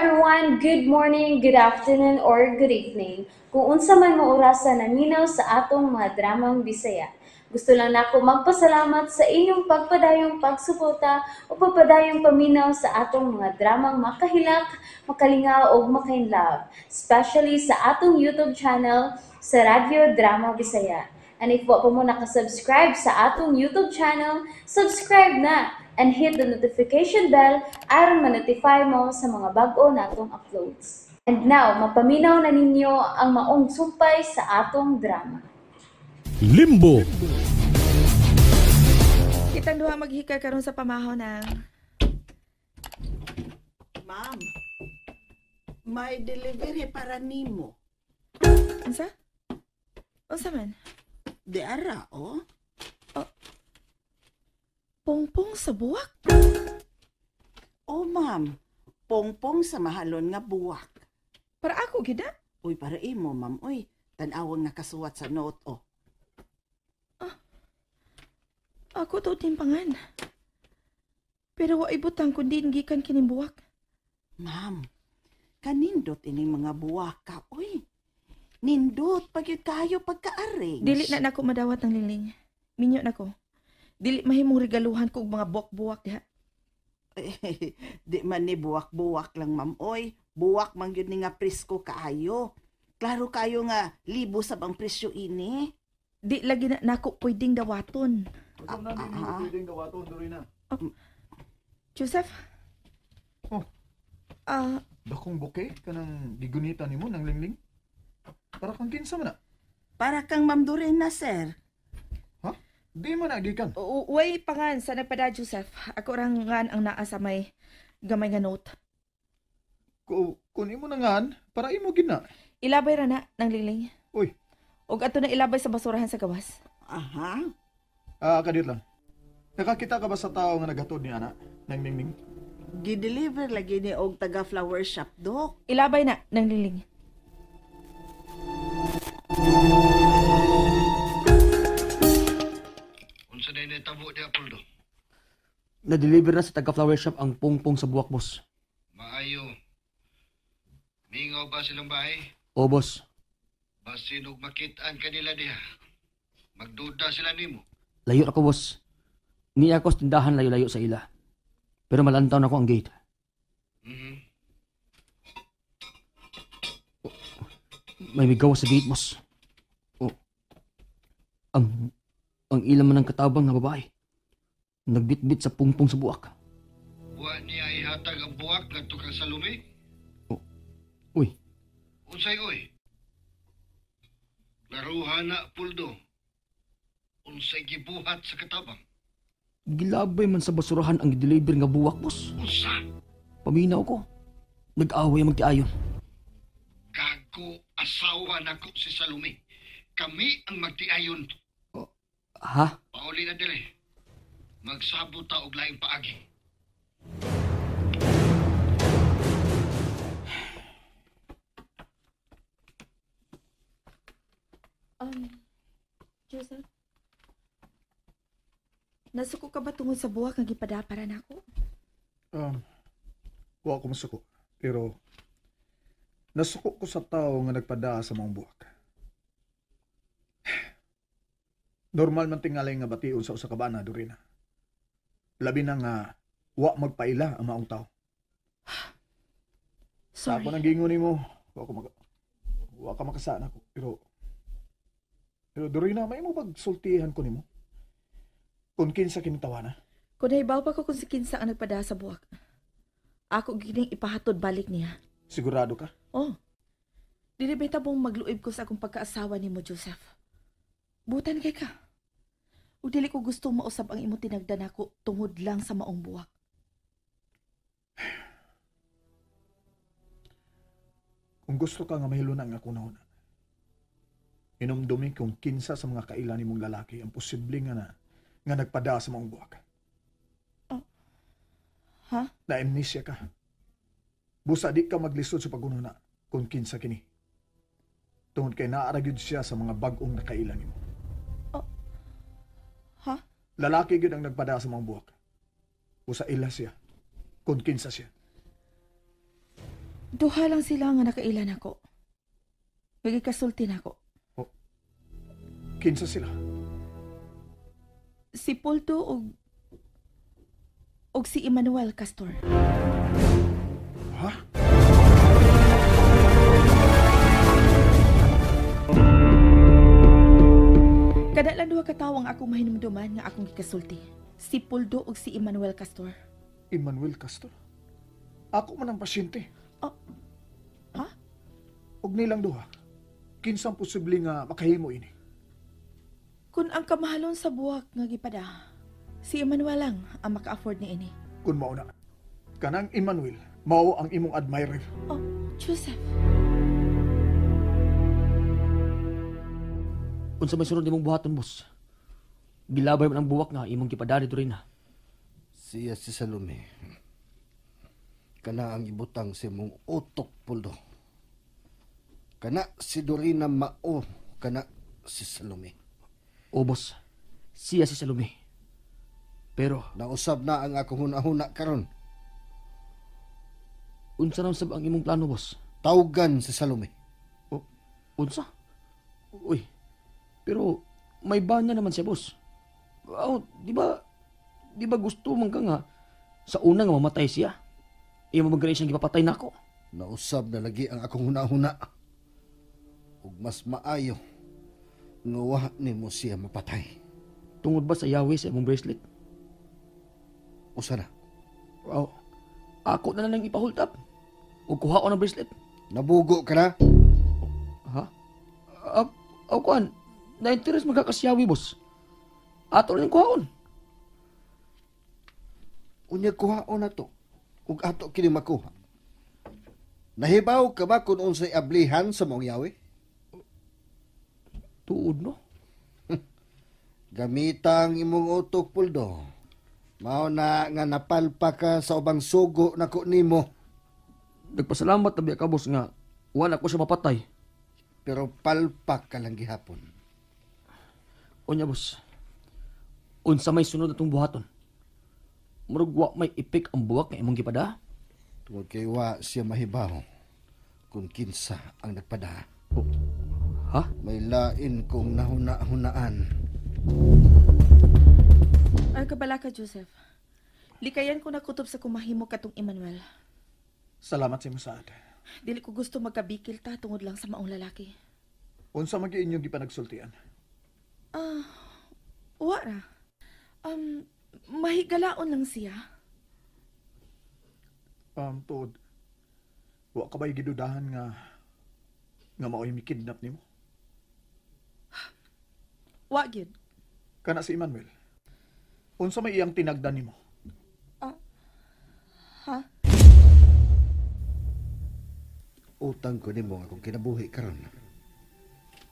everyone, good morning, good afternoon, or good evening. Kung unsa man mo orasan naminaw sa atong mga dramang Bisaya. Gusto lang nako magpasalamat sa inyong pagpadayong pagsuporta o pagpadayong paminaw sa atong mga dramang makahilak, makalingaw o makainlove, especially sa atong YouTube channel sa Radyo Drama Bisaya. And if wa pa mo nakasubscribe sa atong YouTube channel, subscribe na and hit the notification bell aron ma-notify mo sa mga bag-o natong uploads. And now, mapaminaw na ninyo ang maong sumpay sa atong drama. Limbo. Kitang duha maghika karon sa pamahaw ng Ma'am, may delivery para nimo. unsa? Unsa man? Di ara, oh. Pongpong sa buwak? Oh, ma'am. Pongpong sa mahalon nga buwak. Para ako gida? Uy, para imo, ma'am. Uy, tanawang nakasuwat sa note, oh. Ako to timpangan. Pero wa ibutang kundi gikan kining buwak. Ma'am, kanindot ining mga buwak ka, uy. Nindot, pagyud kayo pagka-arrange. Dili na nako madawat ng lingling. Minyo nako. Dili mahimong regaluhan ko og mga buwak-buwak diha. Di man ni buwak-buwak lang, ma'am. Uy, buwak man yun ni nga presko kaayo. Klaro kayo nga, libo sa bang presyo ini. Di lagi na nako pwedeng dawaton. Joseph? Oh. Ah, Dakong bouquet kanang gigunita nimo ng lingling. Para kang kinsa man na. Para kang Ma'am Dorena, sir. Ha? Di man nagikan. way pangan sa nagpada Joseph. Ako rangan ang naa sa may gamay nga note. Kun imo nangan para imo gina. Ilabay ra na ng lingling. Uy, Og ato na ilabay sa basurahan sa gawas. Aha. kadit lang. Nakakita ka ba sa tao nga naghatod ni ana ng lingling? Gi-deliver lagi ni og taga flower shop, dok. Ilabay na ng lingling. Unsa na initabo di Apoldo? Na-deliver na sa taga-flower shop ang pongpong sa buwak, boss. Maayo. Mingaw ba silang bahay? O, boss. Basin og makitaan kanila diha. Magduda sila nimo. Layo ako, boss. Ni ako sa tindahan layo-layo sa ila. Pero malantaw na ako ang gate. Mhm. May migaw sa gate, boss. O, ang ilan man ng katabang na babae. Nagbitbit sa pongpong sa buwak. Wa niya ihatag ang buwak ngadto kang salumi. Uy, Unsay oy? Laruhan na Apoldo. Unsay gibuhat sa katabang? gilabay man sa basurahan ang deliver nga buwak, boss. Usa? Paminaw ko. Nag-away ang magtiayon. Gago asawa nako si Salumi. Kami ang magtiayon. Ha? Pauli na dire. Magsabot ta og laing paagi. Joseph? Nasuko ka ba tungod sa buwak nga gipadapara nako? Wa ko masuko. Pero nasuko ko sa tao nga nagpada sa mga buwak. Normal man tingalay nga bation sa usa ka bana, Dorina. Labi na nga wa magpaila ang maong tao. Sorry. Ako nang gingon nimo, wa ka makasana ko. Pero Dorina, may mo pagsultihan ko nimo. Kung kinsa kinitawa na. Kung nahibaw pa ko kung si kinsa ang nagpada sa buwak, ako gining ipahatod balik niya. Sigurado ka? Oh, dili beta mong magluib ko sa akong pagkaasawa ni mo, Joseph. Butan kay ka. O dili ko gusto mausab ang imo tinagdan ako tungod lang sa maong buwak. Kung gusto ka nga mahilunan nga kunahuna, inumdumi kung kinsa sa mga kailan nimong lalaki ang posible nga nagpada sa maong buwak. Ha? Na-amnesia ka. Busa di ka maglisod sa pagununa kung kinsa kini. Tungod kay naaragyod siya sa mga bag-ong nakailan nimo. Ha? Lalaki gyud ang nagpada sa maong buwak. Busa ila siya kung kinsa siya. Duha lang sila nga nakailan ako. Magikasulti na ako. Kinsa sila? Si Poldo og si Emmanuel Castor. Ha? Kada lang duha ka tawo ang akong mahinumduman nga akong gikasulti. Si Poldo og si Emmanuel Castor. Emmanuel Castor? Ako man ang pasyente. Ha? Og nilang duha. Kinsang posible nga makahimo ini? Kung ang kamahalon sa buwak nga gipada, si Emmanuel lang ang maka-afford ni ini. Kun mao na. Kanang Emmanuel, mao ang imong admirer. Oh, Joseph. Unsa may sunod nimong buhaton, boss? Gilabay man ang buwak nga imong gipadari rin na. Siya si Salome. Kana ang ibutang si mong utok, Poldo. Kana si Dorina mao, kana si Salome. O, boss, siya si Salome. Pero, Nausab na ang akong hunahuna karon. unsa na sab ang imong plano, boss? Tawgan si Salome. Unsa? Uy, pero may banya naman siya, boss. Oh, di ba gusto man ka nga sa una nga mamatay siya? Imo magani siyang gipapatay nako. Nausab na lagi ang akong hunahuna. Ug mas maayo nga wa nimo siya mapatay. Tungod ba sa yawi sa imong bracelet? Usa na. Oh, ako na lang ipa-hold up. O kuha ko ng bracelet. Nabugo ka na? Ha? Kuan, na-interest magkakasyawi, boss. Ato rin kuhaon. Unya kuhaon na to. Ug ato kini makuha. Nahibaw ka ba kung unsay ablihan sa mong yawi? Tuod, no? Gamitang imong utok, Poldo. Mao na nga napalpa ka sa ubang sugo na ko nimo. Nagpasalamat na biya ka, boss, nga wala ko siya mapatay. Pero palpak ka lang gihapon. Unya, boss. Unsa may sunod atong buhaton? Murag wa may ipik ang buwak nga imong gipada? Tungod kay wa siya mahibaw kung kinsa ang nagpada. Ha? May lain kong nahuna-hunaan. Ay, kabala ka, Joseph. Likayan ko nakutob sa kumahimo katong Emmanuel. Salamat sa imong saad. Dili ko gusto magkabikil ta tungod lang sa maong lalaki. Unsa man gyud inyong gipanagsultian? Wa ra. Mahigalaon lang siya. Tuod. Wa ka ba'y gidudahan nga mao'y mikidnap nimo? Wa gyud. Kana si Emmanuel. Unsa may iyang tinagdan nimo? Ha? Utang ko nimo akong kinabuhi karon.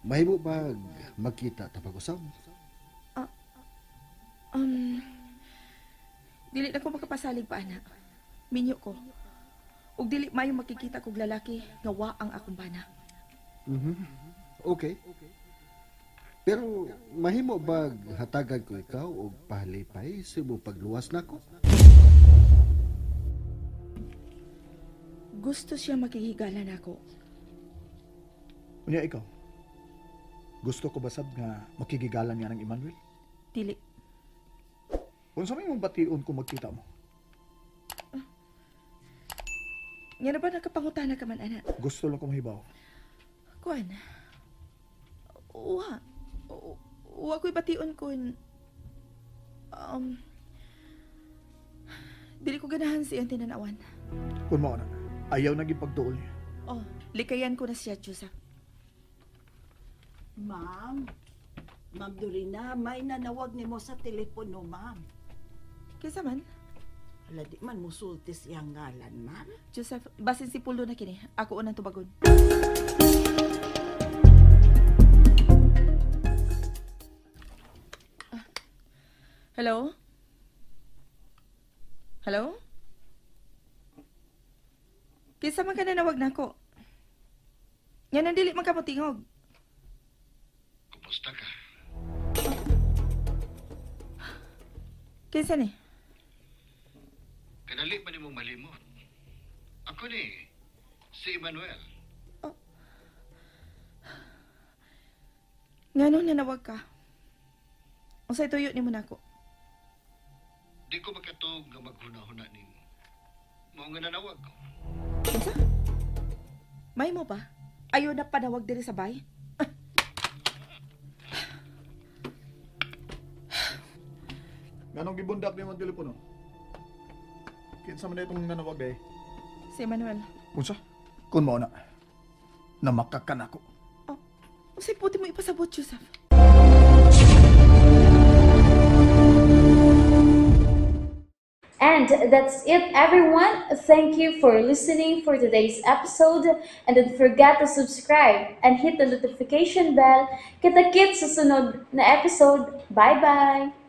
Mahimo ba magkita ta pag-usab? Dili na ko makapasalig pa, anak. Minyo ko. Ug dili mayo makikita kog lalaki nga wa ang akong bana. Okay. Pero mahimo ba hatagan ko ikaw og pahalipay sa imong pagluwas nako? Gusto siya makihigalan ako. Unya ikaw. Gusto ko basab nga makigigalan niya ng Emmanuel? Dili. Unsa may mong bation kung magkita mo? Nga na ba nakapangutana ka man, anak? Gusto lang ko mahibaw. Kuan. Wa ko'y bation kun... Dili ko ganahan siyang tinanawan. Kung mao na, ayaw naging pagtuol niya. Oh, likayan ko na siya, Joseph. Ma'am Dorina, may nanawag nimo sa telepono, ma'am. Kaysa man, Hala, di man musulti siyang ngalan, ma'am. Joseph, basin si Pulo na kini. Ako unang tubagon. Hello? Hello? Kaysa man ka nanawag na ako. Yan ang dili man ka mo tingog. Kumusta ka? Kaysa ni? Kanali pa ni mo malimot. Ako ni, Si Emmanuel. Nganong nanawag ka? Unsay tuyo nimo nako? Di ko makatog nga maghuna-huna nimo. Mao nga nanawag ko. Unsa? May mo ba? Ayaw na panawag diri sa bay? Ganong gibundak niyo ang telepono? Kinsa man na itong nanawag eh. Si Manuel. Unsa? Kun mao na. Namakakan ako. Unsay puti mo ipasabot, Joseph? And that's it, everyone. Thank you for listening for today's episode. And don't forget to subscribe and hit the notification bell. Kita-kits sa sunod na episode. Bye-bye!